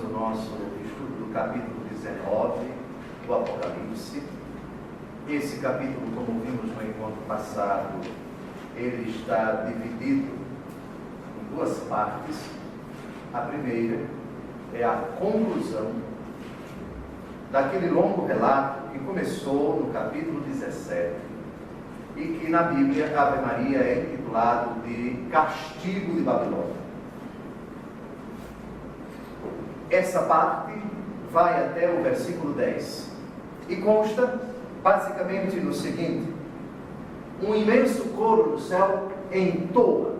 continuamos o nosso estudo do capítulo 19 do Apocalipse. Esse capítulo, como vimos no encontro passado, ele está dividido em duas partes. A primeira é a conclusão daquele longo relato que começou no capítulo 17 e que na Bíblia, Ave Maria, é intitulado de Castigo de Babilônia. Essa parte vai até o versículo 10 e consta basicamente no seguinte: um imenso coro no céu entoa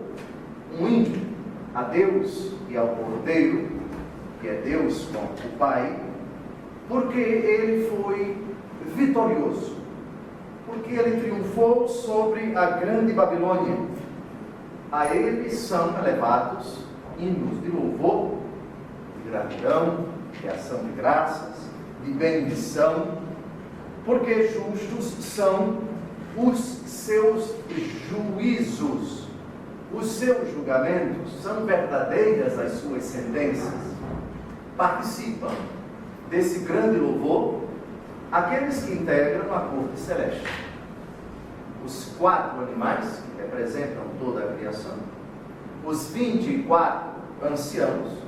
um hino a Deus e ao Cordeiro, que é Deus com o Pai, porque ele foi vitorioso, porque ele triunfou sobre a grande Babilônia. A ele são elevados hinos de louvor, de gratidão, de ação de graças, de bendição, porque justos são os seus juízos, os seus julgamentos, são verdadeiras as suas sentenças. Participam desse grande louvor aqueles que integram a corte celeste. Os 4 animais que representam toda a criação, os 24 anciãos,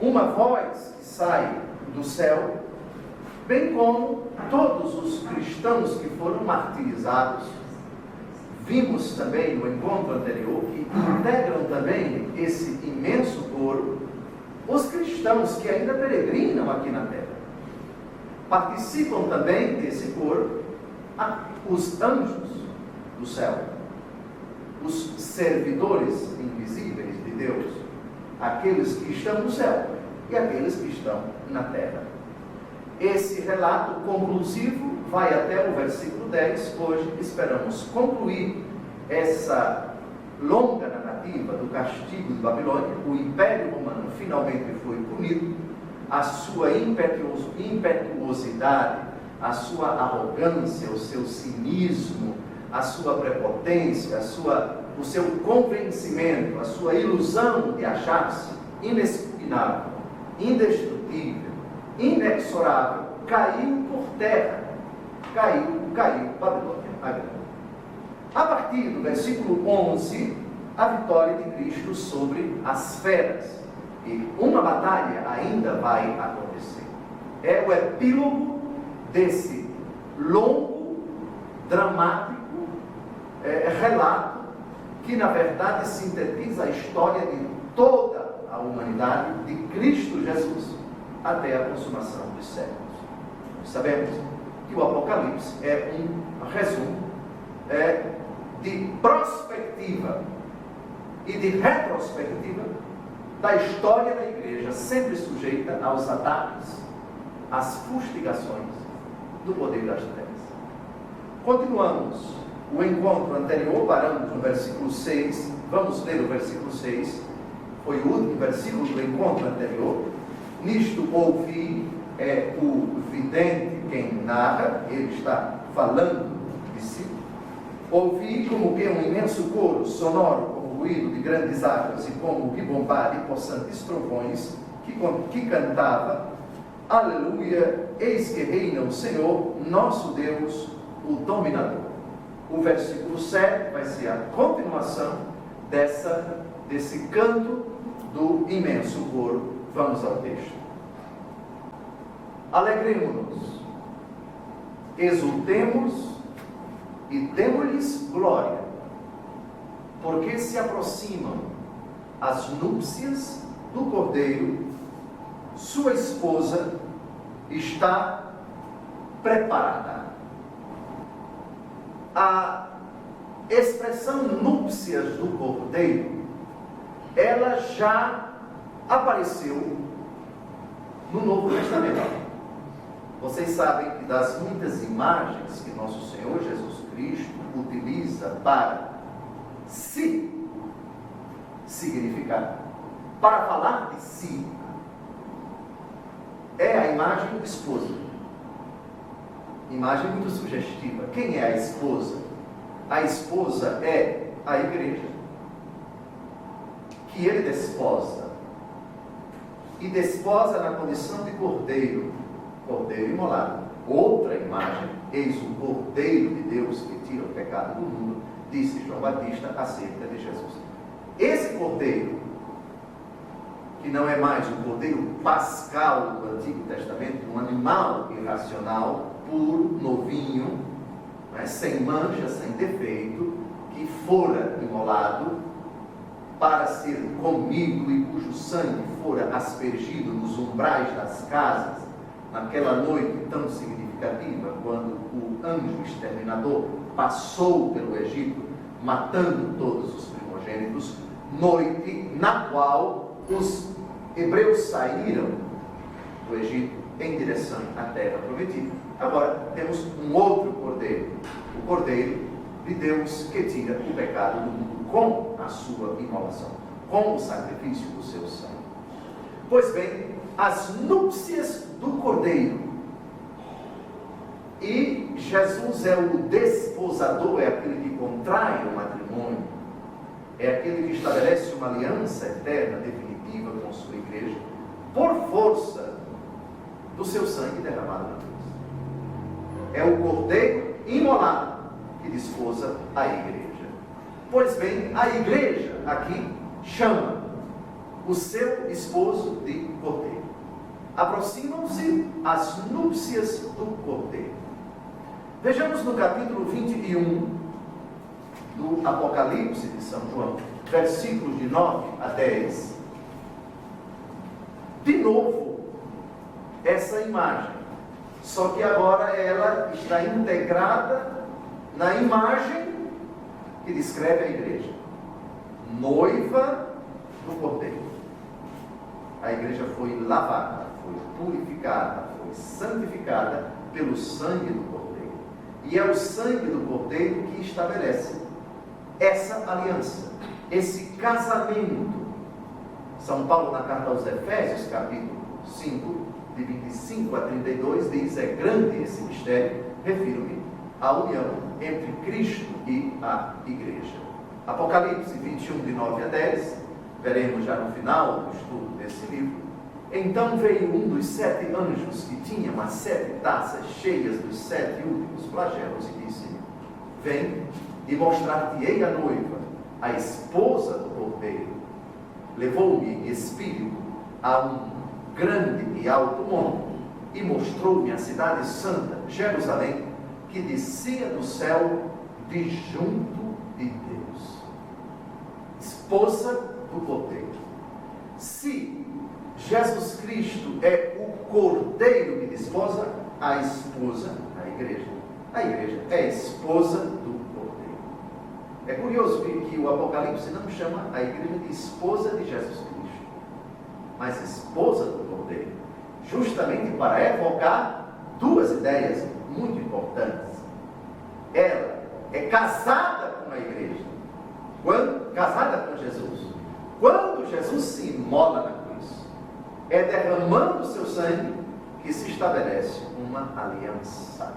uma voz que sai do céu, bem como todos os cristãos que foram martirizados. Vimos também no encontro anterior que integram também esse imenso coro os cristãos que ainda peregrinam aqui na terra. Participam também desse coro os anjos do céu, os servidores invisíveis de Deus, aqueles que estão no céu e aqueles que estão na terra. Esse relato conclusivo vai até o versículo 10. Hoje esperamos concluir essa longa narrativa do castigo de Babilônia. O Império Romano finalmente foi punido. A sua impetuosidade, a sua arrogância, o seu cinismo, a sua prepotência, o seu convencimento, a sua ilusão de achar-se inexpugnável, indestrutível, inexorável, caiu por terra. Caiu Babilônia a grande. A partir do versículo 11, a vitória de Cristo sobre as feras. E uma batalha ainda vai acontecer. É o epílogo desse longo, dramático relato que, na verdade, sintetiza a história de toda a humanidade, de Cristo Jesus, até a consumação dos séculos. Sabemos que o Apocalipse é um resumo de prospectiva e de retrospectiva da história da igreja, sempre sujeita aos ataques, às fustigações do poder das trevas. Continuamos o encontro anterior, paramos no versículo 6, vamos ler o versículo 6, foi o último versículo do encontro anterior. Nisto ouvi, o vidente quem narra, ele está falando de si. Ouvi como que um imenso coro sonoro, como ruído de grandes águas e como ribombar e possantes trovões, que cantava: Aleluia, eis que reina o Senhor, nosso Deus, o dominador. O versículo 7 vai ser a continuação desse canto do imenso coro. Vamos ao texto. Alegremo-nos, exultemos e demos-lhes glória, porque se aproximam as núpcias do Cordeiro, sua esposa está preparada. A expressão núpcias do Cordeiro, ela já apareceu no Novo Testamento. Vocês sabem que das muitas imagens que nosso Senhor Jesus Cristo utiliza para se significar, para falar de si, é a imagem de esposa. Imagem muito sugestiva. Quem é a esposa? A esposa é a igreja, que ele desposa. e desposa na condição de cordeiro, cordeiro imolado. Outra imagem, eis o Cordeiro de Deus que tira o pecado do mundo, disse João Batista acerca de Jesus. Esse cordeiro, que não é mais o cordeiro pascal do Antigo Testamento, um animal irracional, puro, novinho, sem mancha, sem defeito, que fora imolado para ser comido e cujo sangue fora aspergido nos umbrais das casas, naquela noite tão significativa, quando o anjo exterminador passou pelo Egito, matando todos os primogênitos, noite na qual os hebreus saíram do Egito em direção à terra prometida. Agora temos um outro cordeiro, o Cordeiro de Deus que tira o pecado do mundo com a sua imolação, com o sacrifício do seu sangue. Pois bem, as núpcias do Cordeiro, e Jesus é o desposador, é aquele que contrai o matrimônio, é aquele que estabelece uma aliança eterna, definitiva com sua igreja, por força do seu sangue derramado na cruz. É o Cordeiro imolado que desposa a igreja. Pois bem, a igreja aqui chama o seu esposo de Cordeiro. Aproximam-se as núpcias do Cordeiro. Vejamos no capítulo 21 do Apocalipse de São João, versículos de 9 a 10. De novo, essa imagem, só que agora ela está integrada na imagem que descreve a igreja, noiva do Cordeiro. A igreja foi lavada, foi purificada, foi santificada pelo sangue do Cordeiro. E é o sangue do Cordeiro que estabelece essa aliança, esse casamento. São Paulo, na carta aos Efésios, capítulo 5, de 25 a 32, diz: é grande esse mistério, refiro-me à união entre Cristo e a igreja. Apocalipse 21, de 9 a 10, veremos já no final do estudo desse livro. Então veio um dos 7 anjos que tinha as 7 taças cheias dos 7 últimos flagelos e disse-me: vem e mostrar-te-ei a noiva, a esposa do Cordeiro. Levou-me espírito a um grande e alto monte e mostrou-me a cidade santa, Jerusalém, que descia do céu de junto de Deus, esposa do Cordeiro. Se Jesus Cristo é o Cordeiro que desposa, a esposa, a igreja é a esposa do Cordeiro. É curioso que o Apocalipse não chama a igreja de esposa de Jesus Cristo, mas esposa do Cordeiro, justamente para evocar duas ideias muito importantes. Ela é casada com a igreja, casada com Jesus. Quando Jesus se imola na cruz, é derramando o seu sangue que se estabelece uma aliança,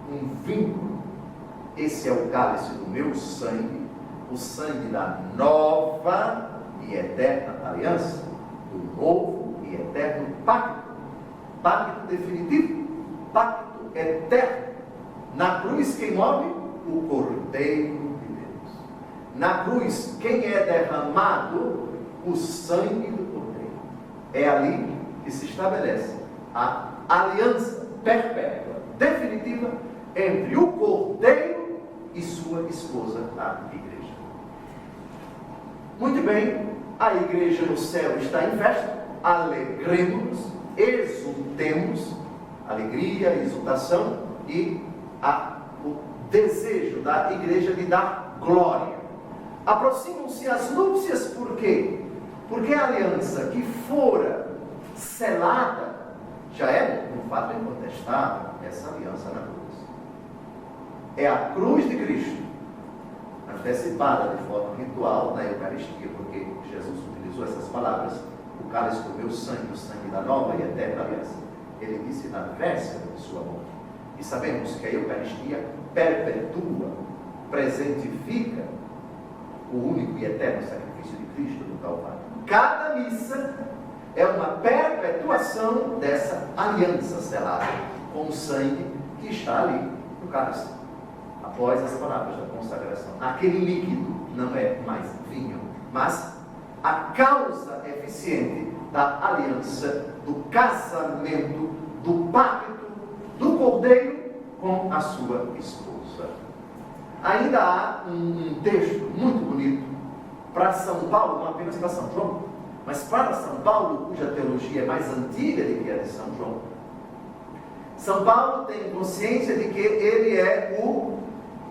um vínculo. Esse é o cálice do meu sangue, o sangue da nova e eterna aliança, do novo e eterno pacto, pacto definitivo, pacto eterno. Na cruz quem morre? O Cordeiro de Deus. Na cruz quem é derramado? O sangue do Cordeiro. É ali que se estabelece a aliança perpétua, definitiva, entre o Cordeiro e sua esposa, a igreja. Muito bem, a igreja no céu está em festa, alegremos-nos, exultemos, alegria, exultação e o desejo da igreja de dar glória. Aproximam-se as núpcias, por quê? Porque a aliança que fora selada já é um fato incontestável, essa aliança na cruz. É a cruz de Cristo, antecipada de forma ritual na Eucaristia, porque Jesus utilizou essas palavras: o cálice do meu sangue, o sangue da nova e eterna aliança. Ele disse na véspera de sua morte. E sabemos que a Eucaristia perpetua, presentifica o único e eterno sacrifício de Cristo no Calvário. Cada missa é uma perpetuação dessa aliança selada com o sangue que está ali no cálice, após as palavras da consagração. Aquele líquido não é mais vinho, mas a causa eficiente da aliança, do casamento, do pacto do cordeiro com a sua esposa. Ainda há um texto muito bonito para São Paulo, não apenas para São João, mas para São Paulo, cuja teologia é mais antiga do que a de São João. São Paulo tem consciência de que ele é o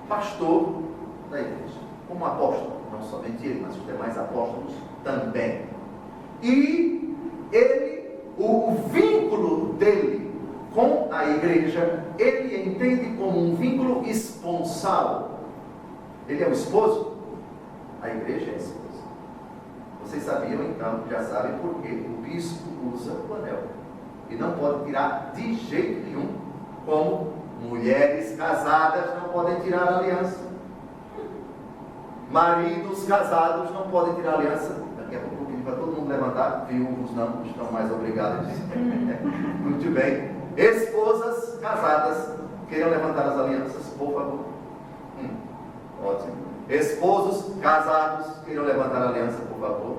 pastor da igreja, como apóstolo, não somente ele, mas os demais apóstolos também. E ele, o vínculo dele com a igreja, ele entende como um vínculo esponsal. Ele é o esposo, a igreja é a esposa. Vocês sabiam então, já sabem por que o bispo usa o anel. E não pode tirar de jeito nenhum, como mulheres casadas não podem tirar a aliança. Maridos casados não podem tirar a aliança. Daqui a pouco eu pedi para todo mundo levantar. Viúvos não estão mais obrigados. Muito bem. Esposas casadas queiram levantar as alianças, por favor. Ótimo. Esposos casados queiram levantar a aliança, por favor.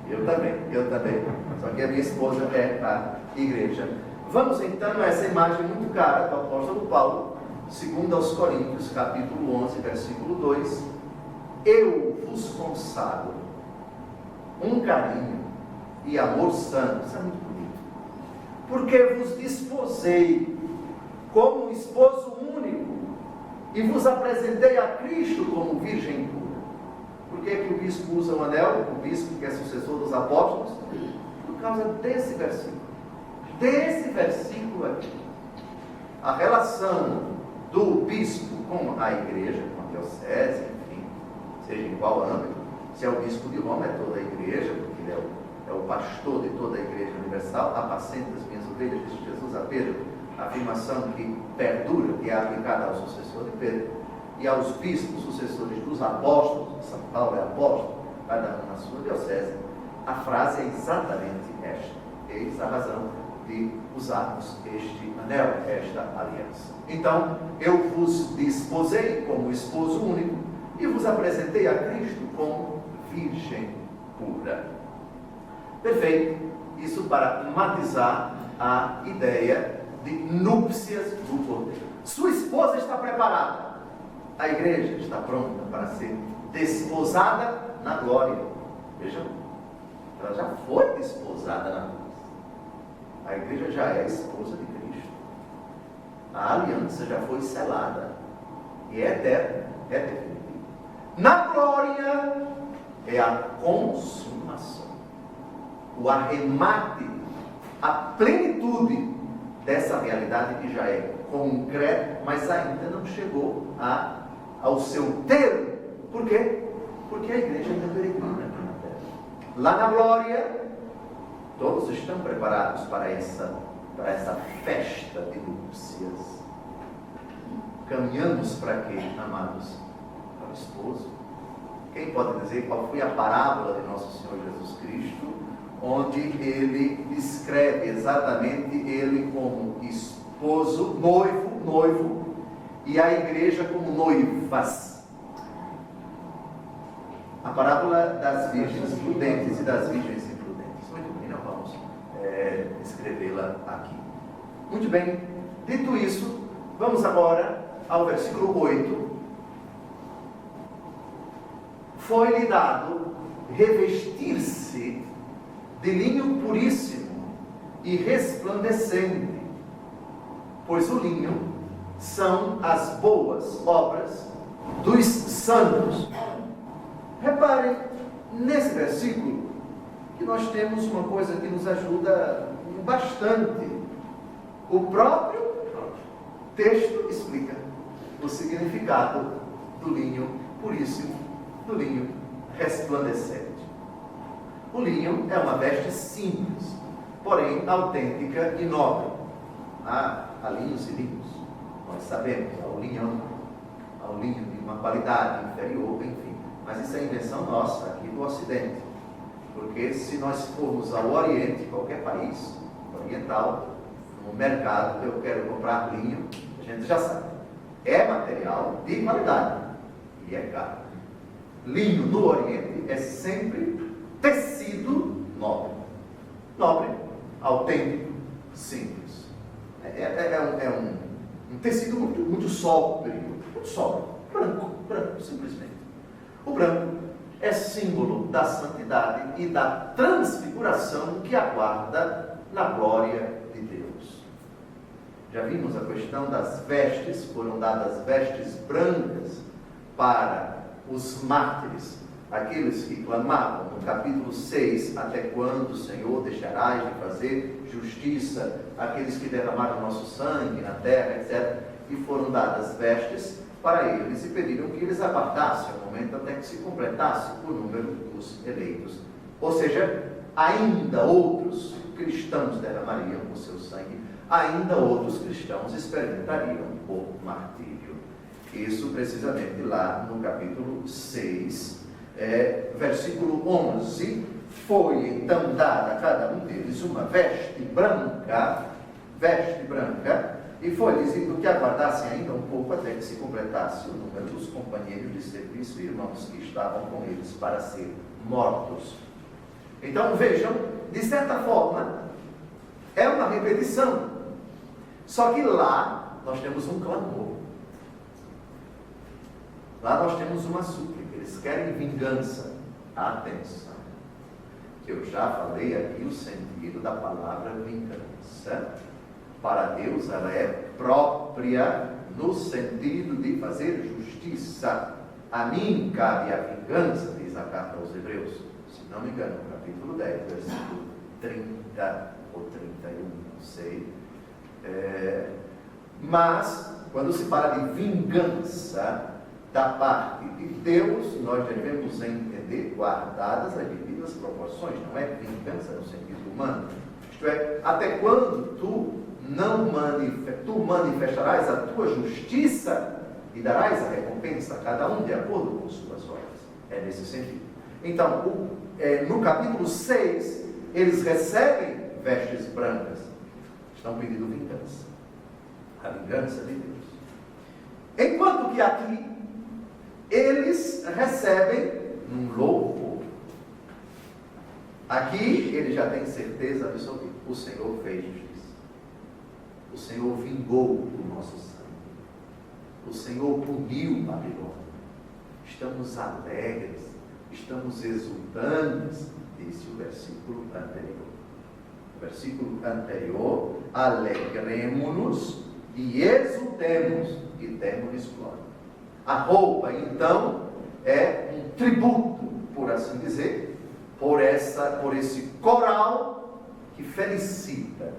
Eu também. Só que a minha esposa é a igreja. Vamos então a essa imagem muito cara do apóstolo Paulo, segundo aos Coríntios, capítulo 11, versículo 2. Eu vos consagro um carinho e amor santo. Isso é muito bonito. Porque vos desposei como um esposo único e vos apresentei a Cristo como virgem pura. Por que que o bispo usa o anel? O bispo que é sucessor dos apóstolos? Por causa desse versículo. Desse versículo aqui. A relação do bispo com a igreja, com a diocese, enfim, seja em qual âmbito. Se é o bispo de Roma, é toda a igreja, porque ele é o pastor de toda a igreja universal, apacenta as minhas ovelhas, disse Jesus a Pedro, afirmação que perdura, que é aplicada ao sucessor de Pedro, e aos bispos sucessores dos apóstolos. São Paulo é apóstolo, cada um na sua diocese. A frase é exatamente esta. Eis a razão de usarmos este anel, esta aliança. Então, eu vos desposei como esposo único e vos apresentei a Cristo como virgem pura. Perfeito. Isso para matizar a ideia de núpcias do cordeiro. Sua esposa está preparada. A igreja está pronta para ser desposada na glória. Vejam, ela já foi desposada na cruz. A igreja já é a esposa de Cristo. A aliança já foi selada. E é eterna, é definitiva. Na glória é a consumação. O arremate, a plenitude dessa realidade que já é concreta, mas ainda não chegou ao seu termo. Por quê? Porque a igreja ainda peregrina aqui na terra. Lá na glória, todos estão preparados para essa festa de núpcias. Caminhamos para quê, amados? Para o esposo. Quem pode dizer qual foi a parábola de nosso Senhor Jesus Cristo, onde ele descreve exatamente ele como esposo, noivo, e a igreja como noivas? A parábola das virgens prudentes e das virgens imprudentes. Muito bem, não vamos escrevê-la aqui. Muito bem, dito isso, vamos agora ao versículo 8. Foi-lhe dado revestir-se de linho puríssimo e resplandecente, pois o linho são as boas obras dos santos. Reparem nesse versículo que nós temos uma coisa que nos ajuda bastante. O próprio texto explica o significado do linho puríssimo, do linho resplandecente. O linho é uma veste simples, porém autêntica e nobre. Há linhos e linhos, nós sabemos, há o linho de uma qualidade inferior, enfim. Mas isso é invenção nossa, aqui do Ocidente. Porque se nós formos ao Oriente, qualquer país oriental, no mercado, eu quero comprar linho, a gente já sabe. É material de qualidade e é caro. Linho no Oriente é sempre tecido nobre. Nobre, autêntico, simples. É um tecido muito sóbrio, branco, simplesmente. O branco é símbolo da santidade e da transfiguração que aguarda na glória de Deus. Já vimos a questão das vestes, foram dadas vestes brancas para os mártires, aqueles que clamavam no capítulo 6, até quando, Senhor, deixarás de fazer justiça àqueles que derramaram nosso sangue na terra, etc. E foram dadas vestes para eles e pediram que eles aguardassem o momento até que se completasse o número dos eleitos. Ou seja, ainda outros cristãos derramariam o seu sangue, ainda outros cristãos experimentariam o martírio. Isso precisamente lá no capítulo 6, versículo 11, foi então dada a cada um deles uma veste branca, e foi dito que aguardassem ainda um pouco até que se completasse o número dos companheiros de serviço e irmãos que estavam com eles para ser mortos. Então vejam, de certa forma, é uma repetição. Só que lá nós temos um clamor. Lá nós temos uma súplica. Eles querem vingança. Atenção. Eu já falei aqui o sentido da palavra vingança. Para Deus ela é própria no sentido de fazer justiça. A mim cabe a vingança, diz a carta aos Hebreus. Se não me engano, no capítulo 10, versículo 30 ou 31, não sei. Mas, quando se fala de vingança da parte de Deus, nós devemos entender, guardadas as devidas proporções. Não é vingança no sentido humano. Isto é, até quando tu manifestarás a tua justiça e darás a recompensa a cada um de acordo com suas obras. É nesse sentido. Então, no capítulo 6, eles recebem vestes brancas. Estão pedindo vingança. A vingança de Deus. Enquanto que aqui, eles recebem um louvor. Aqui, eles já têm certeza absoluta. O Senhor fez justiça. O Senhor vingou o nosso sangue. O Senhor puniu Babilônia. Estamos alegres, estamos exultantes, disse o versículo anterior. O versículo anterior, alegremo-nos e exultemos e demos-lhes glória. A roupa, então, é um tributo, por assim dizer, por esse coral que felicita,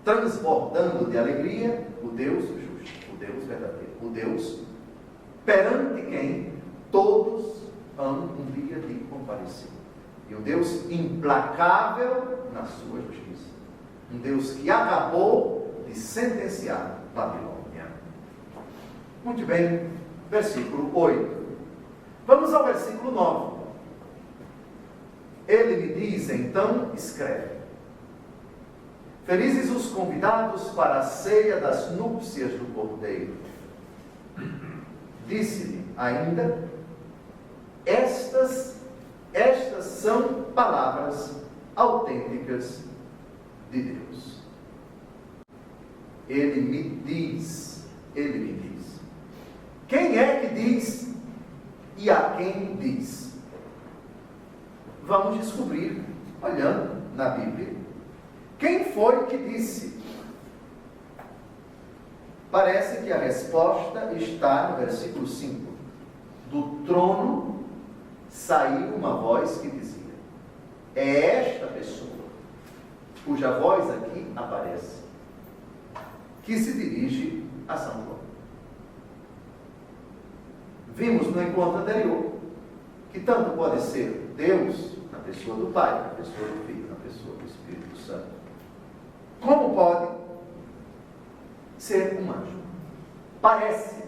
transbordando de alegria o Deus justo, o Deus verdadeiro, o Deus perante quem todos hão um dia de comparecer. E um Deus implacável na sua justiça. Um Deus que acabou de sentenciar Babilônia. Muito bem, versículo 8. Vamos ao versículo 9. Ele me diz, então, escreve. Felizes os convidados para a ceia das núpcias do Cordeiro. Disse-lhe ainda, estas são palavras autênticas de Deus. Ele me diz. Quem é que diz e a quem diz? Vamos descobrir, olhando na Bíblia, quem foi que disse. Parece que a resposta está no versículo 5. Do trono saiu uma voz que dizia: é esta pessoa, cuja voz aqui aparece, que se dirige a São João. Vimos no encontro anterior que tanto pode ser Deus, na pessoa do Pai, na pessoa do Filho, na pessoa do Espírito Santo, como pode ser um anjo. Parece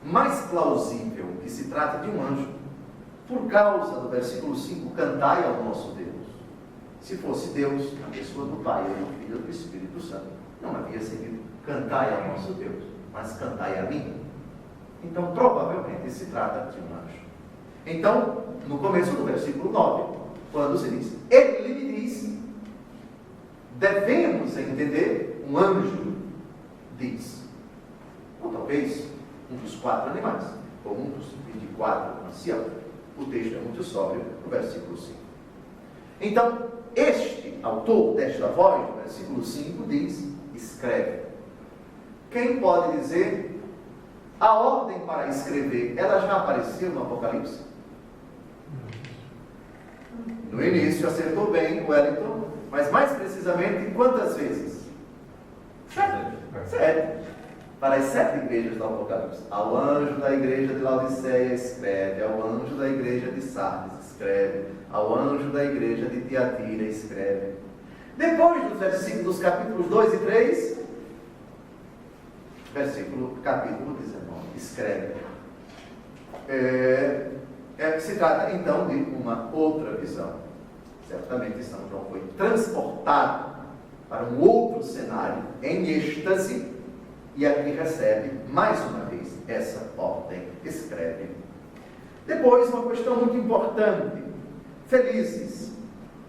mais plausível que se trata de um anjo por causa do versículo 5, cantai ao nosso Deus. Se fosse Deus, a pessoa do Pai, do Filho e do Espírito Santo, não havia seguido cantai ao nosso Deus, mas cantai a mim. Então, provavelmente se trata de um anjo. Então, no começo do versículo 9, quando se diz, ele me diz, devemos entender, um anjo diz. Ou talvez um dos 4 animais, ou um dos 24 anciãos. O texto é muito sóbrio, no versículo 5. Então, este autor desta voz, no versículo 5, diz, escreve. Quem pode dizer, a ordem para escrever, ela já apareceu no Apocalipse? No início acertou bem o Wellington, mas mais precisamente, quantas vezes? 7. Para as 7 igrejas do Apocalipse. Ao anjo da igreja de Laodiceia escreve, ao anjo da igreja de Sardes escreve, ao anjo da igreja de Tiatira escreve. Depois dos versículos dos capítulos 2 e 3, capítulo 19, escreve. Se trata então de uma outra visão. Certamente São João foi transportado para um outro cenário em êxtase e aqui recebe mais uma vez essa ordem, escreve. Depois, uma questão muito importante. Felizes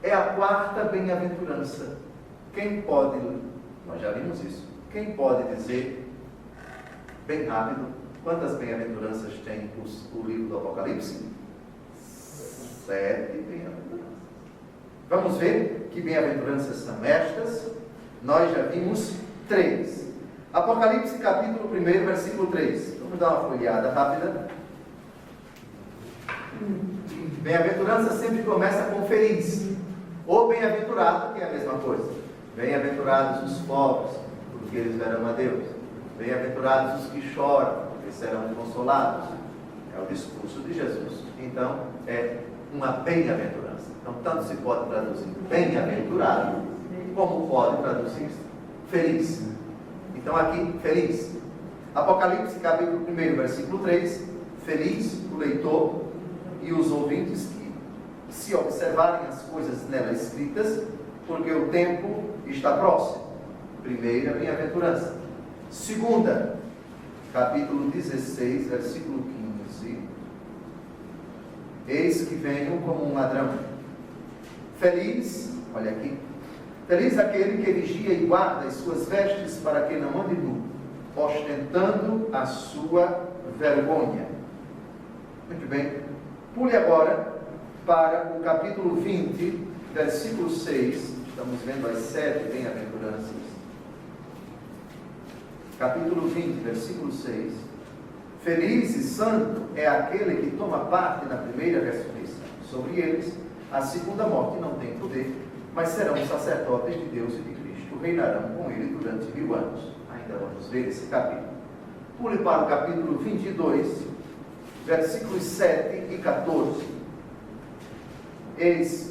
é a 4ª bem-aventurança. Quem pode, nós já vimos isso, quem pode dizer bem rápido quantas bem-aventuranças tem o livro do Apocalipse? 7 bem-aventuranças. Vamos ver que bem-aventuranças são estas. Nós já vimos 3. Apocalipse capítulo 1, versículo 3. Vamos dar uma folheada rápida. Bem-aventurança sempre começa com feliz. Ou bem-aventurado, que é a mesma coisa. Bem-aventurados os pobres, porque eles verão a Deus. Bem-aventurados os que choram, porque serão consolados. É o discurso de Jesus. Então, é uma bem-aventurança. Então, tanto se pode traduzir bem-aventurado, como pode traduzir feliz. Então, aqui, feliz. Apocalipse, capítulo 1, versículo 3. Feliz o leitor e os ouvintes que, se observarem as coisas nela escritas, porque o tempo está próximo. Primeira bem-aventurança. Segunda, capítulo 16, versículo 15. Eis que venho como um ladrão. Feliz, olha aqui, feliz aquele que vigia e guarda as suas vestes para que não ande nu, ostentando a sua vergonha. Muito bem. Pule agora para o capítulo 20, versículo 6. Estamos vendo as 7 bem-aventuranças. Capítulo 20, versículo 6. Feliz e santo é aquele que toma parte na primeira ressurreição. Sobre eles, a segunda morte não tem poder, mas serão sacerdotes de Deus e de Cristo. Reinarão com ele durante 1000 anos. Ainda vamos ver esse capítulo. Pule para o capítulo 22, versículos 7 e 14.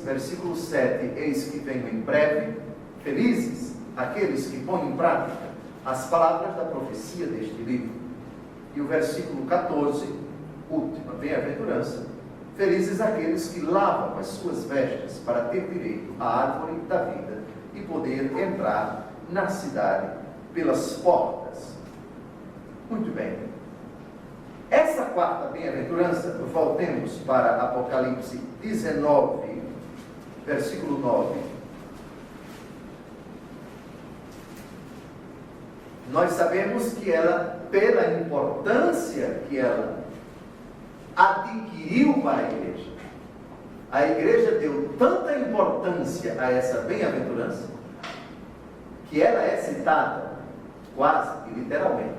Versículo 7, eis que venho em breve. Felizes aqueles que põem em prática as palavras da profecia deste livro. E o versículo 14, última bem-aventurança. Felizes aqueles que lavam as suas vestes para ter direito à árvore da vida e poder entrar na cidade pelas portas. Muito bem. Essa 4ª bem-aventurança, voltemos para Apocalipse 19, versículo 9. Nós sabemos que ela, pela importância que ela adquiriu para a igreja deu tanta importância a essa bem-aventurança, que ela é citada, quase que literalmente,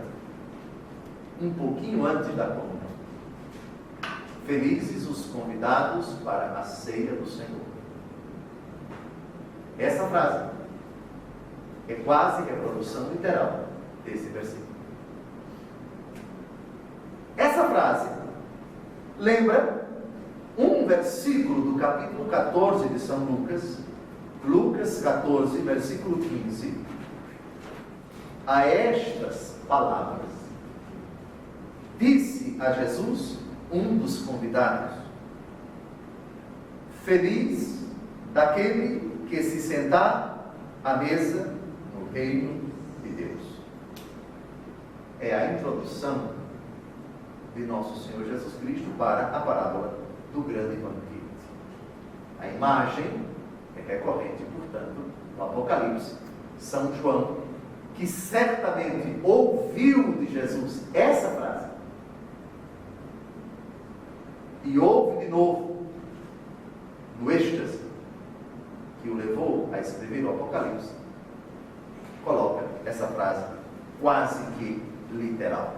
um pouquinho antes da comunhão. Felizes os convidados para a ceia do Senhor. Essa frase é quase reprodução literal desse versículo. Essa frase lembra um versículo do capítulo 14 de São Lucas, Lucas 14, versículo 15. A estas palavras disse a Jesus um dos convidados: Feliz daquele que se sentar à mesa no reino de Deus. É a introdução de nosso Senhor Jesus Cristo para a parábola do grande banquete. A imagem é recorrente, portanto, no Apocalipse. São João, que certamente ouviu de Jesus essa frase, e ouve de novo, no êxtase que o levou a escrever o Apocalipse, coloca essa frase quase que literal.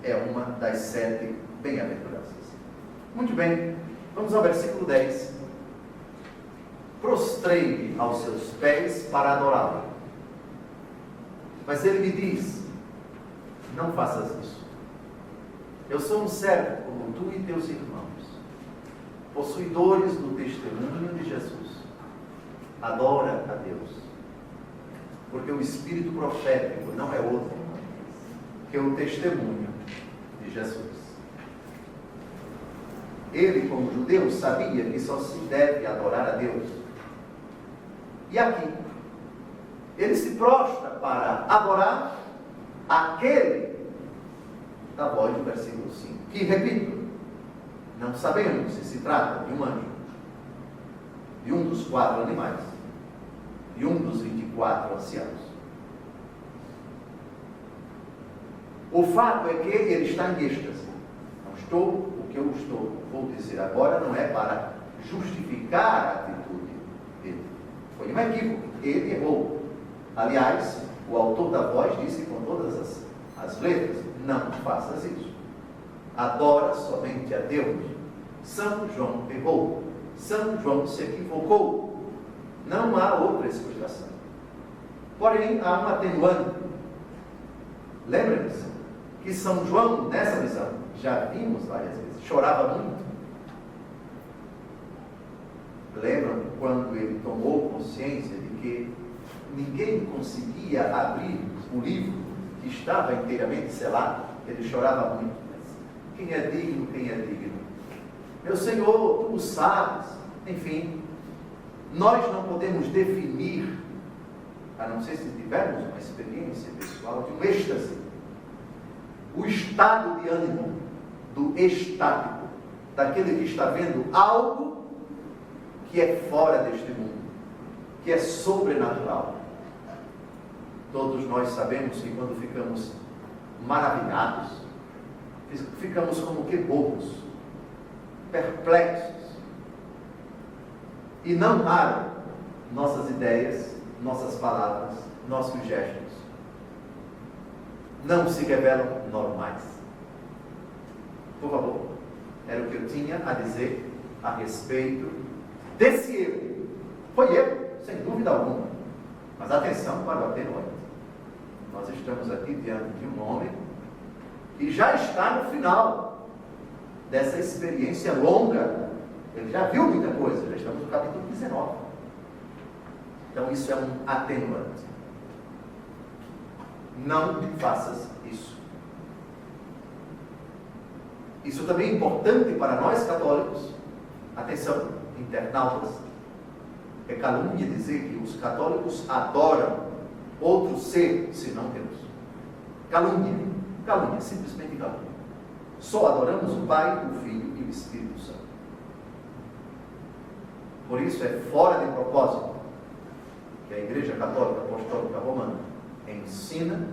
É uma das 7 bem-aventuranças. Muito bem, vamos ao versículo 10. Prostrei-me aos seus pés para adorá-lo. Mas ele me diz: não faças isso. Eu sou um servo como tu e teus irmãos, possuidores do testemunho de Jesus. Adora a Deus, porque o espírito profético não é outro que o testemunho de Jesus. Ele, como judeu, sabia que só se deve adorar a Deus. E aqui, ele se prostra para adorar aquele da voz do versículo 5, que, repito, não sabemos se trata de um anjo, de um dos 4 animais, de um dos 24 anciãos. O fato é que ele está em êxtase. O que eu vou dizer agora não é para justificar a atitude dele. Foi um equívoco, ele errou. Aliás, o autor da voz disse com todas as letras: não faças isso. Adora somente a Deus. São João errou. São João se equivocou. Não há outra explicação. Porém, há um atenuante. Lembrem-se que São João, nessa visão, já vimos várias vezes, chorava muito. Lembram quando ele tomou consciência de que ninguém conseguia abrir o livro que estava inteiramente selado? Ele chorava muito. Quem é digno, quem é digno? Meu Senhor, tu o sabes. Enfim, nós não podemos definir, a não ser se tivermos uma experiência pessoal de um êxtase, o estado de ânimo do estático, daquele que está vendo algo que é fora deste mundo, que é sobrenatural. Todos nós sabemos que quando ficamos maravilhados, ficamos como que bobos, perplexos. E não raro, nossas ideias, nossas palavras, nossos gestos não se revelam normais. Por favor, era o que eu tinha a dizer a respeito desse erro. Foi erro, sem dúvida alguma. Mas atenção para o atenuante. Nós estamos aqui diante de um homem que já está no final dessa experiência longa. Ele já viu muita coisa, já estamos no capítulo 19. Então isso é um atenuante. Não faças isso. Isso também é importante para nós católicos. Atenção, internautas. É calúnia dizer que os católicos adoram outro ser, senão Deus. Calúnia. Calúnia, simplesmente calúnia. Só adoramos o Pai, o Filho e o Espírito Santo. Por isso é fora de propósito que a Igreja Católica Apostólica Romana ensina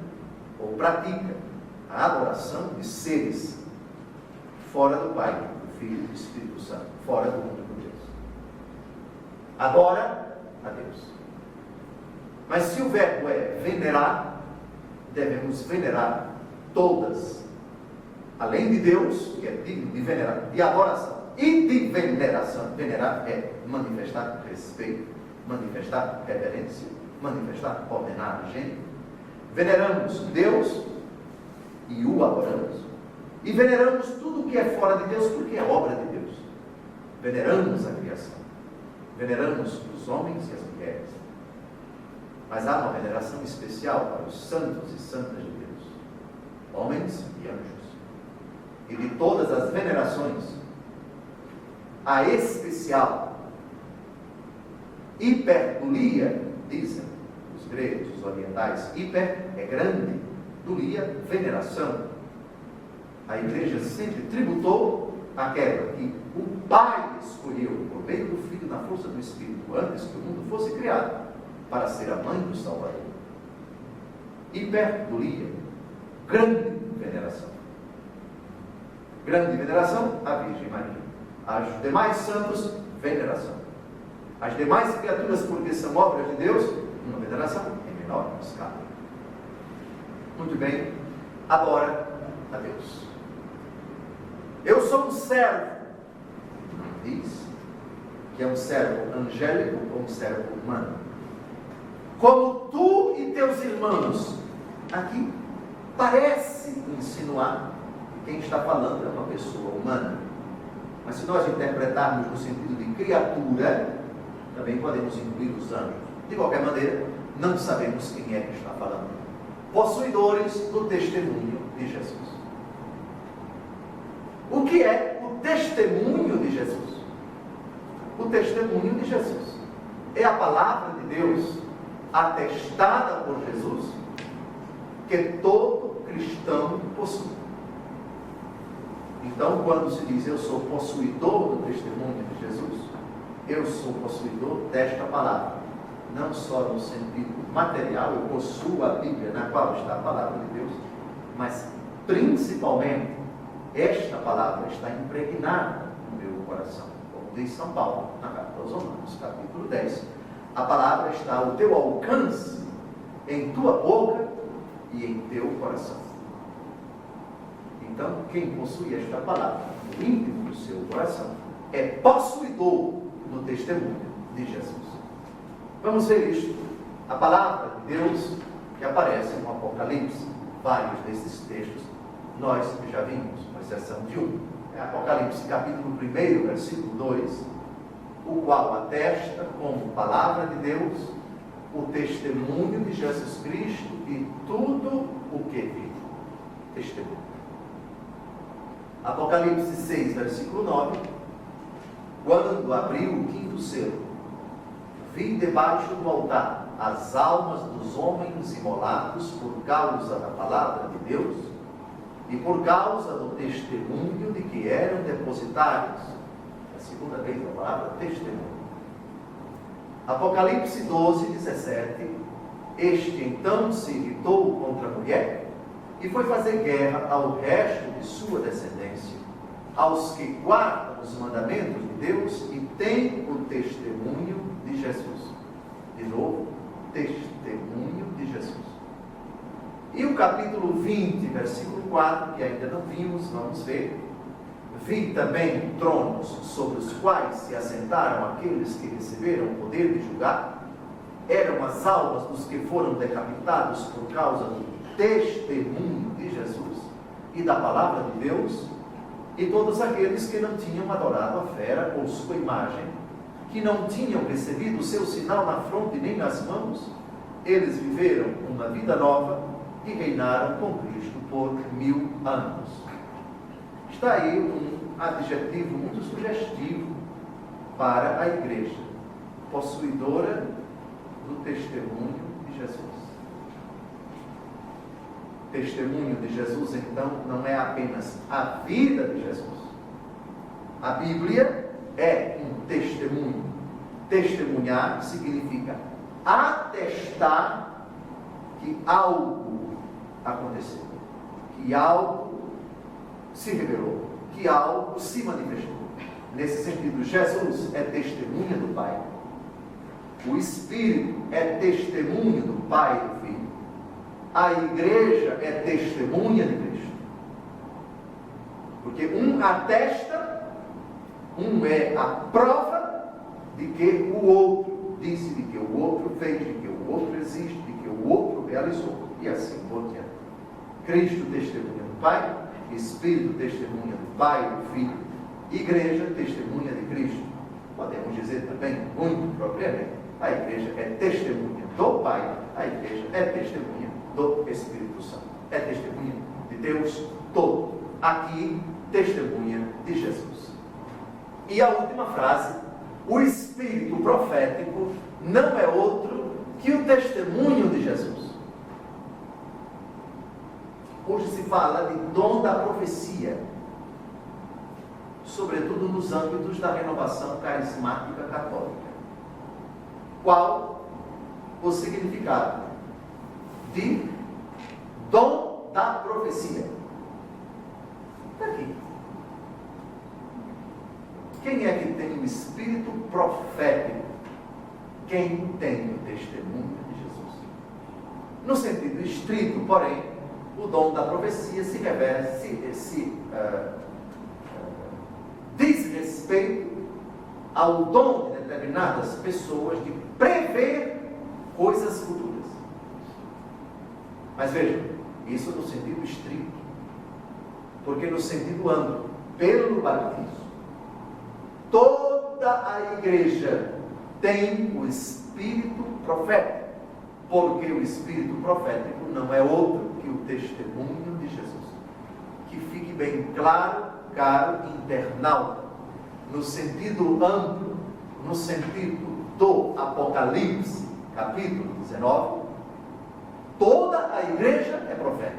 ou pratica a adoração de seres fora do Pai, do Filho e do Espírito Santo, fora do único Deus. Adora a Deus. Mas se o verbo é venerar, devemos venerar todas, além de Deus, que é digno de venerar, de adoração e de veneração. Venerar é manifestar respeito, manifestar reverência, manifestar homenagem. Veneramos Deus e o adoramos. E veneramos tudo que é fora de Deus, porque é obra de Deus. Veneramos a criação. Veneramos os homens e as mulheres. Mas há uma veneração especial para os santos e santas de Deus, homens e anjos. E de todas as venerações, a especial Hiperdulia, dizem os gregos, os orientais. Hiper é grande, dulia, veneração. A igreja sempre tributou aquela que o Pai escolheu por meio do Filho na força do Espírito, antes que o mundo fosse criado, para ser a mãe do Salvador. Hiperdulia, grande veneração. Grande veneração, a Virgem Maria. Aos demais santos, veneração. As demais criaturas, porque são obras de Deus, uma veneração em menor escala. Muito bem, agora a Deus. Eu sou um servo. Não diz que é um servo angélico ou um servo humano. Como tu e teus irmãos. Aqui parece insinuar que quem está falando é uma pessoa humana. Mas se nós interpretarmos no sentido de criatura, também podemos incluir os anjos. De qualquer maneira, não sabemos quem é que está falando. Possuidores do testemunho de Jesus. O que é o testemunho de Jesus? O testemunho de Jesus é a palavra de Deus atestada por Jesus, que todo cristão possui. Então, quando se diz eu sou possuidor do testemunho de Jesus, eu sou possuidor desta palavra, não só no sentido material, eu possuo a Bíblia na qual está a palavra de Deus, mas principalmente esta palavra está impregnada no meu coração, como diz São Paulo na carta aos Romanos, capítulo 10. A palavra está ao teu alcance, em tua boca e em teu coração. Então, quem possui esta palavra no íntimo do seu coração é possuidor do testemunho de Jesus. Vamos ver isto. A palavra de Deus que aparece no Apocalipse. Vários desses textos nós já vimos, com exceção de um. É Apocalipse capítulo 1, versículo 2, o qual atesta como palavra de Deus o testemunho de Jesus Cristo e tudo o que vive. Testemunho. Apocalipse 6, versículo 9. Quando abriu o quinto selo, vi debaixo do altar as almas dos homens imolados por causa da palavra de Deus e por causa do testemunho de que eram depositários. A segunda vez a palavra testemunho. Apocalipse 12, 17. Este então se irritou contra a mulher e foi fazer guerra ao resto de sua descendência, aos que guardam os mandamentos de Deus e têm o testemunho de Jesus. De novo, testemunho de Jesus. E o capítulo 20, versículo 4, que ainda não vimos, vamos ver. Vi também tronos sobre os quais se assentaram aqueles que receberam o poder de julgar. Eram as almas dos que foram decapitados por causa do testemunho de Jesus e da palavra de Deus, e todos aqueles que não tinham adorado a fera ou sua imagem, que não tinham recebido o seu sinal na fronte nem nas mãos, eles viveram uma vida nova e reinaram com Cristo por 1000 anos. Está aí um adjetivo muito sugestivo para a igreja, possuidora do testemunho de Jesus. Testemunho de Jesus, então, não é apenas a vida de Jesus. A Bíblia é um testemunho. Testemunhar significa atestar que algo aconteceu, que algo se revelou, que algo se manifestou. Nesse sentido, Jesus é testemunha do Pai. O Espírito é testemunho do Pai e do Filho. A igreja é testemunha de Cristo. Porque um atesta, um é a prova de que o outro disse, de que o outro fez, de que o outro existe, de que o outro realizou, e assim por diante. Cristo testemunha do Pai, Espírito testemunha do Pai e do Filho, igreja testemunha de Cristo. Podemos dizer também, muito propriamente, a igreja é testemunha do Pai, a igreja é testemunha do Espírito Santo. É testemunha de Deus todo. Aqui, testemunha de Jesus. E a última frase O espírito profético não é outro que o testemunho de Jesus. Hoje se fala de dom da profecia, sobretudo nos âmbitos da renovação carismática católica. Qual o significado de dom da profecia? Está aqui. Quem é que tem o espírito profético? Quem tem o testemunho de Jesus. No sentido estrito, porém, o dom da profecia se diz respeito ao dom de determinadas pessoas de prever coisas futuras. Mas vejam, isso no sentido estrito, porque no sentido amplo, pelo batismo, toda a igreja tem o espírito profético, porque o espírito profético não é outro que o testemunho de Jesus. Que fique bem claro, caro internauta, no sentido amplo, no sentido do Apocalipse, capítulo 19, toda a igreja é profética.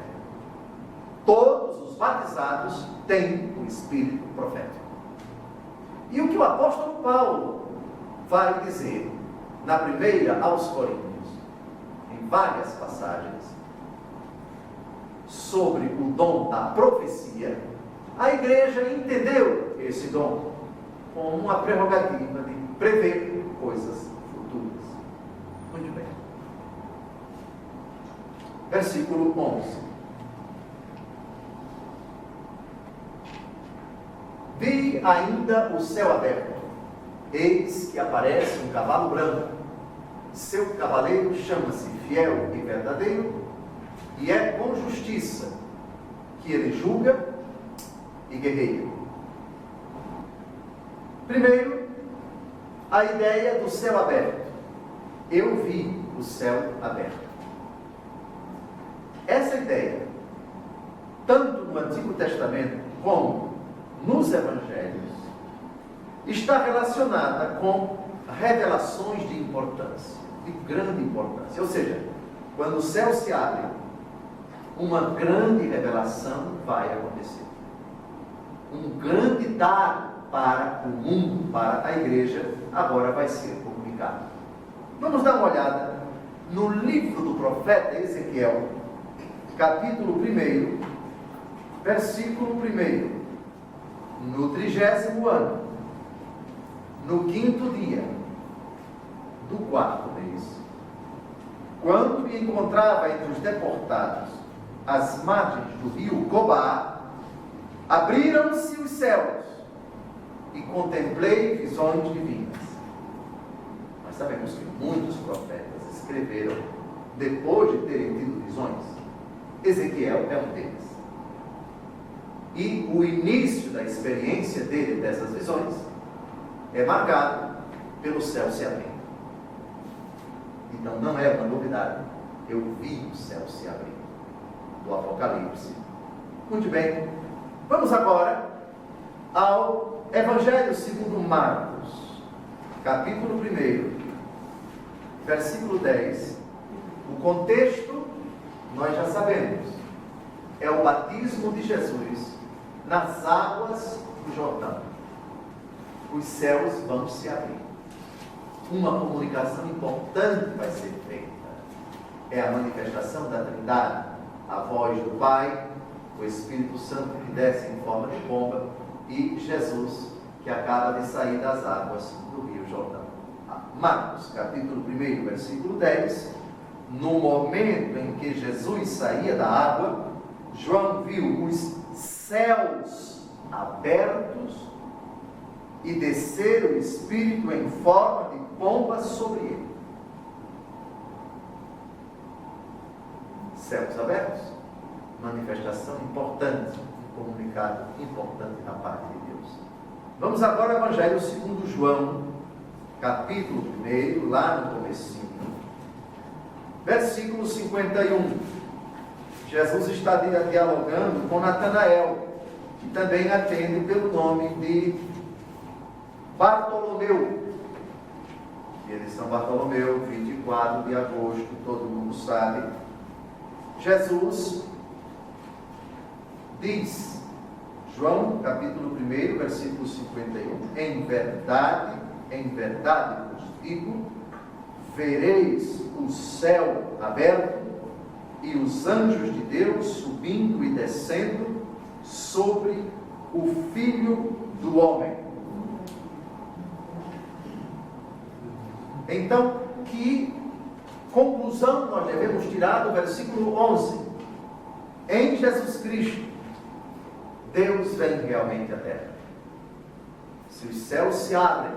Todos os batizados têm o espírito profético. E o que o apóstolo Paulo vai dizer na primeira aos Coríntios, em várias passagens, sobre o dom da profecia, a igreja entendeu esse dom como uma prerrogativa de prever coisas futuras. Muito bem. Versículo 11. Vi ainda o céu aberto, eis que aparece um cavalo branco, seu cavaleiro chama-se Fiel e Verdadeiro, e é com justiça que ele julga e guerreia. Primeiro, a ideia do céu aberto. Eu vi o céu aberto. Essa ideia, tanto no Antigo Testamento como nos Evangelhos, está relacionada com revelações de importância, de grande importância. Ou seja, quando o céu se abre, uma grande revelação vai acontecer. Um grande dado para o mundo, para a igreja, agora vai ser comunicado. Vamos dar uma olhada no livro do profeta Ezequiel, capítulo 1, versículo 1. No 30º ano, no 5º dia do 4º mês, quando me encontrava entre os deportados às margens do rio Gobá, abriram-se os céus e contemplei visões divinas. Nós sabemos que muitos profetas escreveram depois de terem tido visões. Ezequiel é um deles. E o início da experiência dele, dessas visões, é marcado pelo céu se abrindo. Então não é uma novidade. Eu vi o céu se abrindo. Do Apocalipse. Muito bem. Vamos agora ao Evangelho segundo Marcos, capítulo 1, versículo 10. O contexto nós já sabemos. É o batismo de Jesus nas águas do Jordão. Os céus vão se abrir. Uma comunicação importante vai ser feita. É a manifestação da Trindade, a voz do Pai, o Espírito Santo que desce em forma de pomba e Jesus que acaba de sair das águas do Rio Jordão. Marcos, capítulo 1, versículo 10. No momento em que Jesus saía da água, João viu os céus abertos e descer o Espírito em forma de pomba sobre ele. Céus abertos, manifestação importante, um comunicado importante da parte de Deus. Vamos agora ao Evangelho segundo João, capítulo 1, lá no comecinho, versículo 51. Jesus está dialogando com Natanael, que também atende pelo nome de Bartolomeu. dia de São Bartolomeu, 24 de agosto, todo mundo sabe, Jesus diz, João capítulo 1, versículo 51, em verdade vos digo, vereis o céu aberto e os anjos de Deus subindo e descendo sobre o Filho do Homem. Então, que conclusão nós devemos tirar do versículo 11? Em Jesus Cristo, Deus vem realmente à terra. Se os céus se abrem,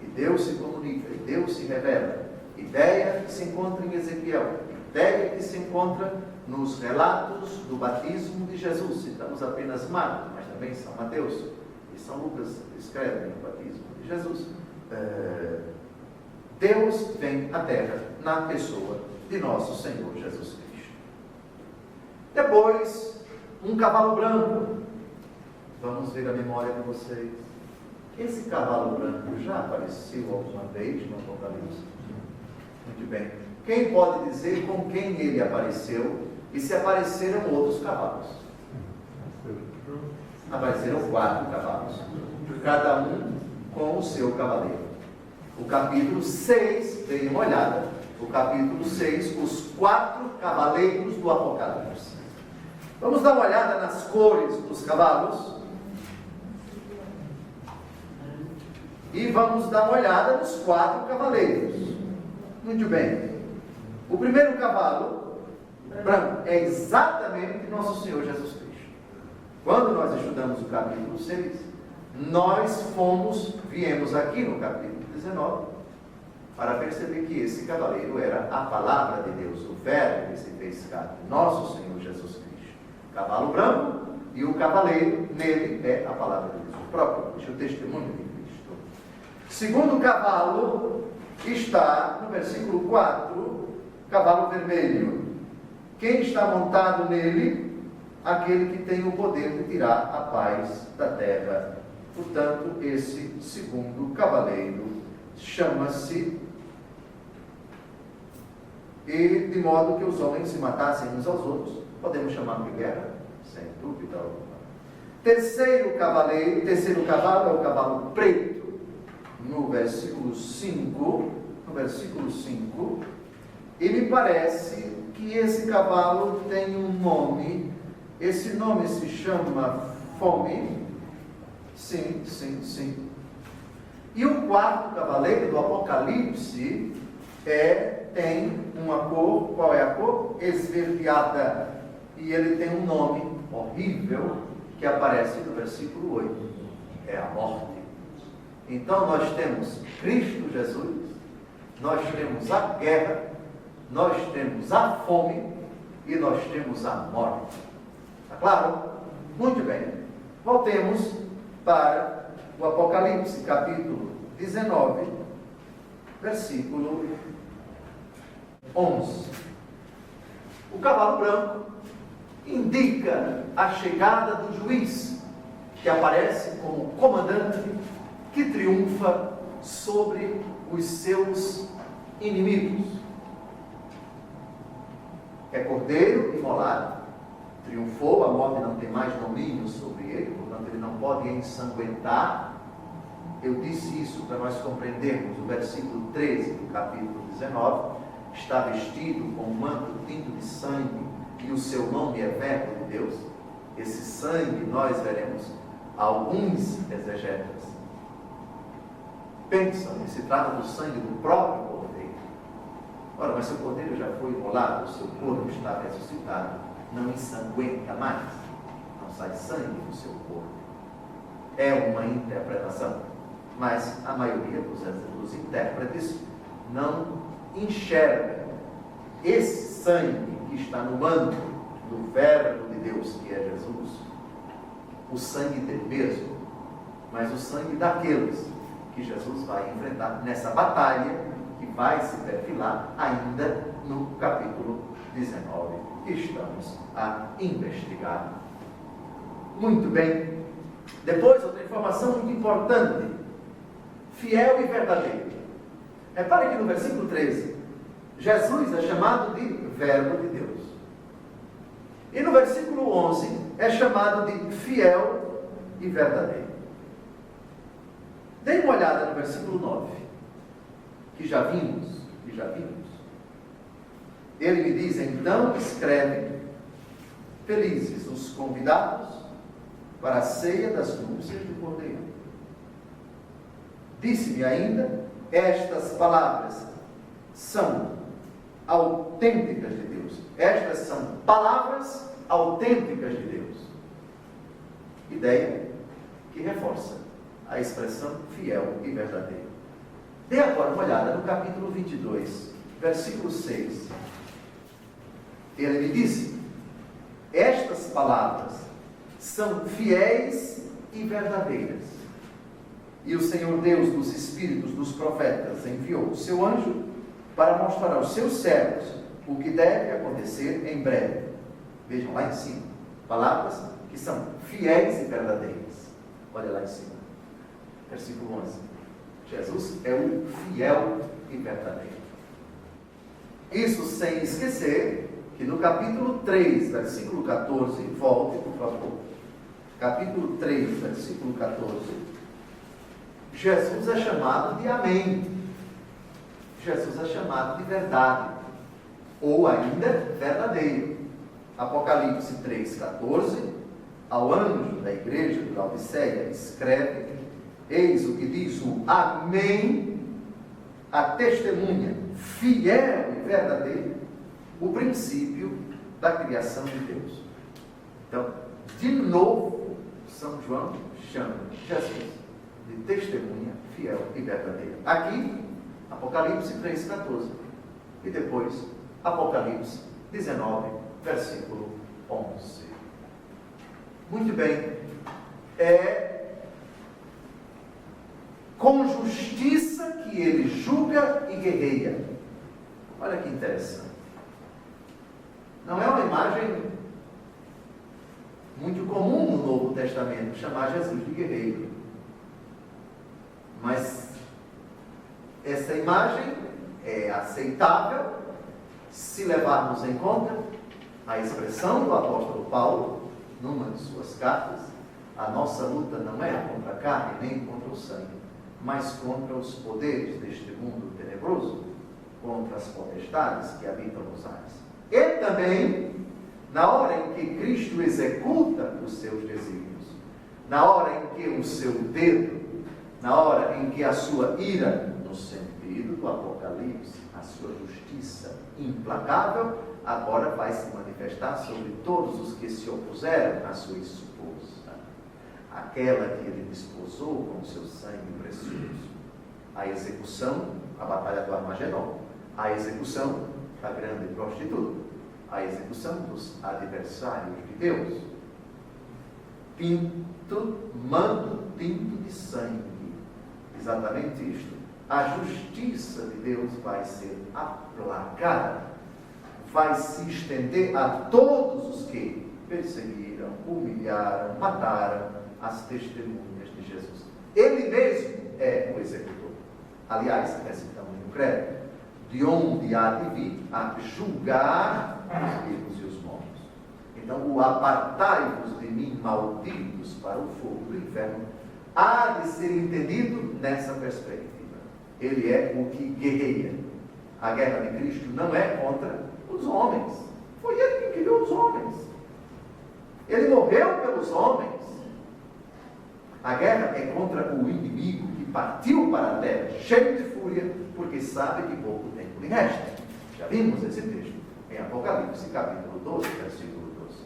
e Deus se comunica, e Deus se revela, ideia que se encontra em Ezequiel, ideia que se encontra nos relatos do batismo de Jesus. Citamos apenas Marcos, mas também São Mateus e São Lucas escrevem o batismo de Jesus. Deus vem à terra na pessoa de nosso Senhor Jesus Cristo. Depois, um cavalo branco. Vamos ver a memória de vocês. Esse cavalo branco já apareceu alguma vez no Apocalipse? Muito bem. Quem pode dizer com quem ele apareceu e se apareceram outros cavalos? Apareceram 4 cavalos, cada um com o seu cavaleiro. O capítulo 6, deem uma olhada, o capítulo 6, os 4 cavaleiros do Apocalipse. Vamos dar uma olhada nas cores dos cavalos. E vamos dar uma olhada nos 4 cavaleiros. Muito bem. O primeiro cavalo branco é exatamente nosso Senhor Jesus Cristo. Quando nós estudamos o capítulo 6, nós viemos aqui no capítulo 19, para perceber que esse cavaleiro era a palavra de Deus, o verbo que se fez carne, nosso Senhor Jesus Cristo. Cavalo branco, e o cavaleiro nele é a palavra de Deus, o próprio Cristo, o testemunho de Cristo. Segundo cavalo está no versículo 4, cavalo vermelho. Quem está montado nele? Aquele que tem o poder de tirar a paz da terra. Portanto, esse segundo cavaleiro chama-se, e de modo que os homens se matassem uns aos outros, podemos chamar de guerra, sem dúvida alguma. Terceiro cavalo é o cavalo preto. No versículo 5, e me parece que esse cavalo tem um nome. Esse nome se chama Fome. Sim. E o 4º cavaleiro do Apocalipse tem uma cor. Qual é a cor? Esverdeada. E ele tem um nome horrível que aparece no versículo 8. É a morte. Então nós temos Cristo Jesus, nós temos a guerra, nós temos a fome e nós temos a morte. Está claro? Muito bem. Voltemos para o Apocalipse, capítulo 19, versículo 11. O cavalo branco indica a chegada do juiz, que aparece como comandante que triunfa sobre os seus inimigos. É cordeiro imolado, triunfou, a morte não tem mais domínio sobre ele, portanto ele não pode ensanguentar. Eu disse isso para nós compreendermos o versículo 13 do capítulo 19. Está vestido com um manto tinto de sangue e o seu nome é Verbo de Deus. Esse sangue, nós veremos alguns exegetas pensam que se trata do sangue do próprio cordeiro. Ora, mas se o cordeiro já foi imolado, o seu corpo está ressuscitado, não ensanguenta mais, não sai sangue do seu corpo. É uma interpretação, mas a maioria dos intérpretes não enxerga esse sangue que está no manto do Verbo de Deus, que é Jesus, o sangue dele mesmo, mas o sangue daqueles que Jesus vai enfrentar nessa batalha que vai se perfilar ainda no capítulo 19 que estamos a investigar. Muito bem. Depois, outra informação muito importante: fiel e verdadeiro. Repare que no versículo 13, Jesus é chamado de Verbo de Deus. E no versículo 11, é chamado de fiel e verdadeiro. Dê uma olhada no versículo 9, que já vimos. Ele me diz, então escreve, felizes os convidados para a ceia das núpcias do Cordeiro. Disse-me ainda, estas palavras são autênticas de Deus. Estas são palavras autênticas de Deus. Ideia que reforça a expressão fiel e verdadeiro. Dê agora uma olhada no capítulo 22, versículo 6. Ele me disse, estas palavras são fiéis e verdadeiras. E o Senhor Deus dos Espíritos dos Profetas enviou o seu anjo para mostrar aos seus servos o que deve acontecer em breve. Vejam lá em cima, palavras que são fiéis e verdadeiras. Olha lá em cima, versículo 11. Jesus é o fiel e verdadeiro. Isso sem esquecer que no capítulo 3, versículo 14, volte por favor, capítulo 3, versículo 14, Jesus é chamado de Amém. Jesus é chamado de verdade, ou ainda verdadeiro. Apocalipse 3,14, ao anjo da igreja de Laodiceia escreve, eis o que diz o Amém, a testemunha fiel e verdadeira, o princípio da criação de Deus. Então, de novo, São João chama Jesus de testemunha fiel e verdadeira. Aqui, Apocalipse 3,14. E depois, Apocalipse 19, versículo 11. Muito bem. Com justiça que ele julga e guerreia. Olha que interessante. Não é uma imagem muito comum no Novo Testamento chamar Jesus de guerreiro. Mas essa imagem é aceitável se levarmos em conta a expressão do apóstolo Paulo numa de suas cartas: a nossa luta não é contra a carne nem contra o sangue, mas contra os poderes deste mundo tenebroso, contra as potestades que habitam nos ares. E também, na hora em que Cristo executa os seus desígnios, na hora em que o seu dedo, na hora em que a sua ira, no sentido do Apocalipse, a sua justiça implacável, agora vai se manifestar sobre todos os que se opuseram à sua esposa, aquela que ele desposou com o seu sangue precioso. A execução, a batalha do Armagedon, a execução da grande prostituta, a execução dos adversários de Deus. Manto tinto de sangue. Exatamente isto. A justiça de Deus vai ser aplacada, vai se estender a todos os que perseguiram, humilharam, mataram as testemunhas de Jesus. Ele mesmo é o executor. Aliás, recitamos no credo, de onde há de vir a julgar os vivos e os mortos. Então, o apartai-vos de mim, malditos, para o fogo do inferno, há de ser entendido nessa perspectiva. Ele é o que guerreia. A guerra de Cristo não é contra os homens. Foi ele que criou os homens. Ele morreu pelos homens. A guerra é contra o inimigo que partiu para a terra, cheio de fúria, porque sabe que pouco tempo lhe resta. Já vimos esse texto em Apocalipse, capítulo 12, versículo 12.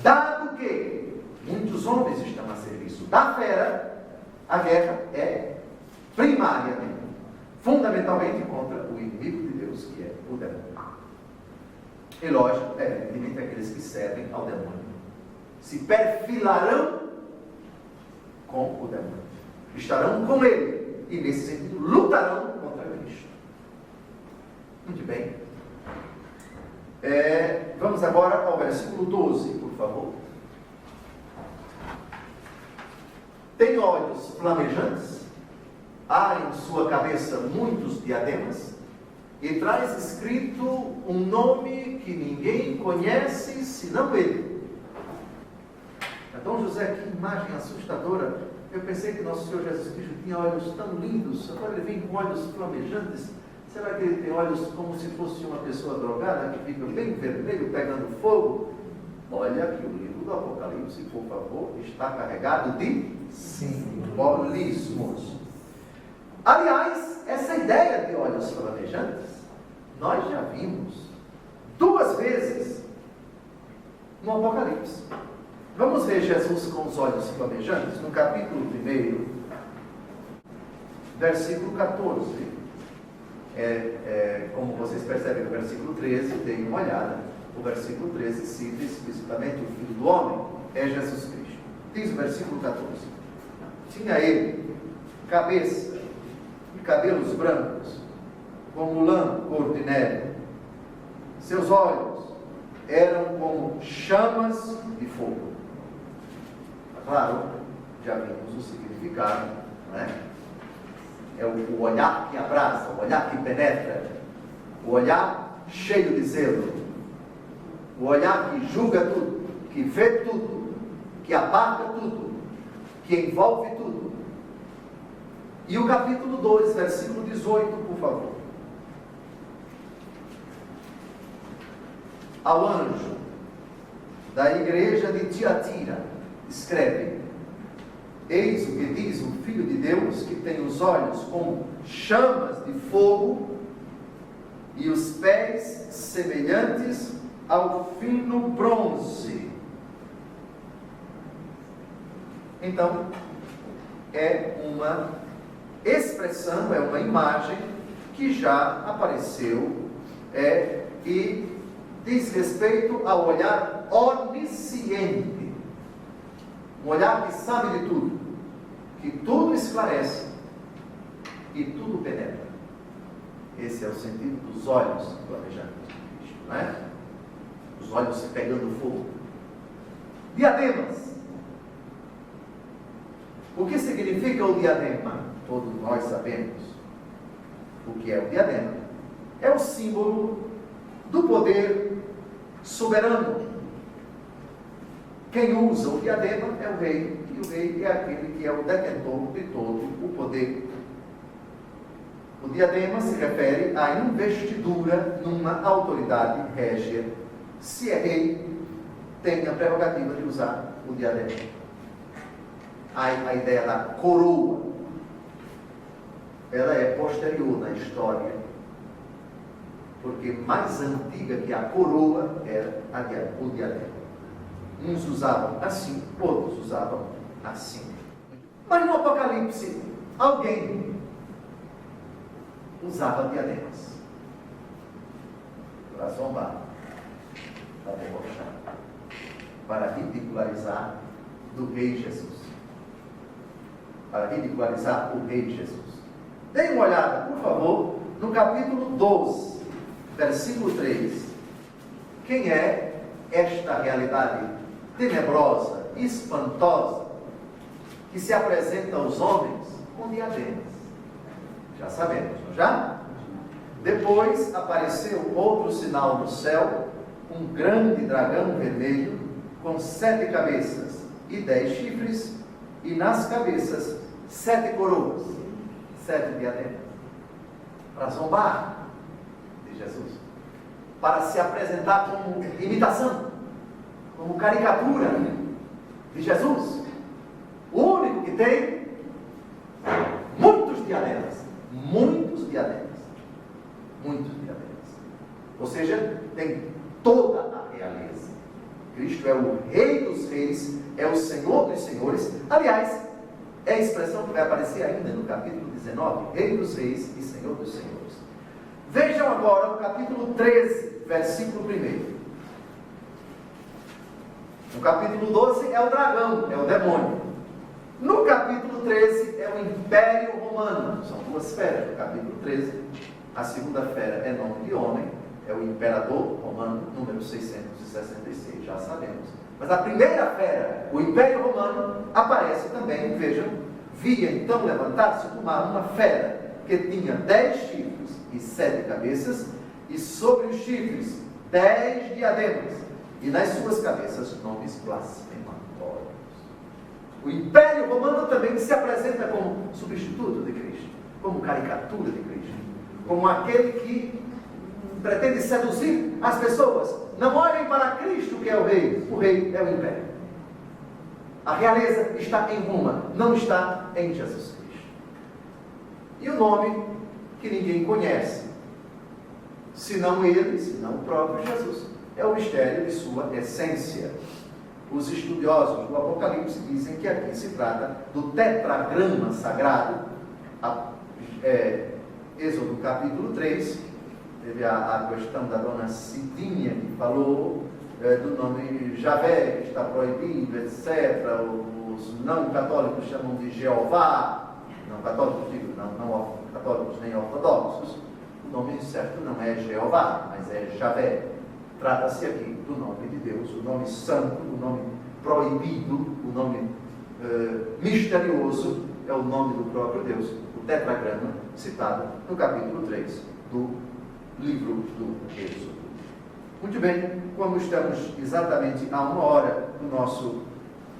Dado que muitos homens estão a serviço da fera, a guerra é primariamente, fundamentalmente contra o inimigo de Deus, que é o demônio. E lógico, evidentemente, aqueles que servem ao demônio se perfilarão com o demônio, estarão com ele, e nesse sentido lutarão contra Cristo. Muito bem. Vamos agora ao versículo 12, por favor. Tem olhos flamejantes há em sua cabeça muitos diademas e traz escrito um nome que ninguém conhece senão ele. Então, José, que imagem assustadora. Eu pensei que nosso Senhor Jesus Cristo tinha olhos tão lindos, agora ele vem com olhos flamejantes. Será que ele tem olhos como se fosse uma pessoa drogada, que fica bem vermelho, pegando fogo? Olha que o livro do Apocalipse, por favor, está carregado de simbolismos. Aliás, essa ideia de olhos flamejantes, nós já vimos 2 vezes no Apocalipse. Vamos ver Jesus com os olhos flamejantes, no capítulo 1, versículo 14. Como vocês percebem no versículo 13, deem uma olhada. O versículo 13 cita explicitamente o Filho do Homem, é Jesus Cristo. Diz o versículo 14: tinha ele cabeça e cabelos brancos, como lã cor de neve. Seus olhos eram como chamas de fogo. Claro, já vimos o significado, não é? É o olhar que abraça, o olhar que penetra, o olhar cheio de zelo, o olhar que julga tudo, que vê tudo, que abarca tudo, que envolve tudo. E o capítulo 2, versículo 18, por favor. Ao anjo da igreja de Tiatira escreve: eis o que diz o Filho de Deus, que tem os olhos como chamas de fogo e os pés semelhantes ao fino bronze. Então, é uma expressão, é uma imagem que já apareceu e diz respeito ao olhar onisciente. Um olhar que sabe de tudo, que tudo esclarece e tudo penetra. Esse é o sentido dos olhos flamejantes de Cristo, não é? Os olhos pegando fogo. Diademas. O que significa o diadema? Todos nós sabemos o que é o diadema. É o símbolo do poder soberano. Quem usa o diadema é o rei, e o rei é aquele que é o detentor de todo o poder. O diadema se refere à investidura numa autoridade régia. Se é rei, tem a prerrogativa de usar o diadema. A ideia da coroa, ela é posterior na história, porque mais antiga que a coroa era o diadema. Uns usavam assim, outros usavam assim. Mas no Apocalipse, alguém usava diademas para zombar, para debochar, para ridicularizar do Rei Jesus. Para ridicularizar o Rei Jesus. Dê uma olhada, por favor, no capítulo 12, versículo 3. Quem é esta realidade tenebrosa, espantosa, que se apresenta aos homens com diademas? Já sabemos, não já? Depois apareceu outro sinal no céu, um grande dragão vermelho, com 7 cabeças e 10 chifres, e nas cabeças 7 coroas, 7 diademas, para zombar de Jesus, para se apresentar como imitação, como caricatura de Jesus, o único que tem muitos diademas, muitos diademas, muitos diademas, ou seja, tem toda a realeza. Cristo é o Rei dos Reis, é o Senhor dos Senhores. Aliás, é a expressão que vai aparecer ainda no capítulo 19, Rei dos Reis e Senhor dos Senhores. Vejam agora o capítulo 13, versículo 1. No capítulo 12 é o dragão, é o demônio. No capítulo 13 é o Império Romano. São 2 esferas. No capítulo 13, a segunda esfera é nome de homem, é o Imperador Romano, número 666, já sabemos. Mas a primeira esfera, o Império Romano, aparece também, vejam, via então levantar-se do mar uma fera que tinha 10 chifres e 7 cabeças, e sobre os chifres 10 diademas, e nas suas cabeças nomes blasfematórios. O Império Romano também se apresenta como substituto de Cristo, como caricatura de Cristo, como aquele que pretende seduzir as pessoas. Não olhem para Cristo, que é o rei é o império. A realeza está em Roma, não está em Jesus Cristo. E o nome que ninguém conhece, senão ele, senão o próprio Jesus, é o mistério de sua essência. Os estudiosos do Apocalipse dizem que aqui se trata do tetragrama sagrado. Êxodo capítulo 3, teve a questão da dona Cidinha, que falou do nome Javé, que está proibido, etc. Os não católicos chamam de Jeová, não católicos, digo, não católicos nem ortodoxos. O nome certo não é Jeová, mas é Javé. Trata-se aqui do nome de Deus, o nome santo, o nome proibido, o nome misterioso, é o nome do próprio Deus, o tetragrama citado no capítulo 3 do livro do Êxodo. Muito bem, como estamos exatamente a 1 hora do nosso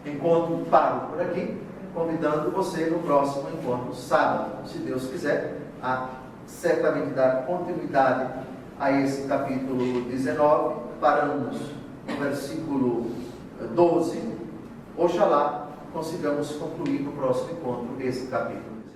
encontro, paro por aqui, convidando você no próximo encontro, sábado, se Deus quiser, a certamente dar continuidade a esse capítulo 19, paramos no versículo 12, oxalá consigamos concluir no próximo encontro esse capítulo 19.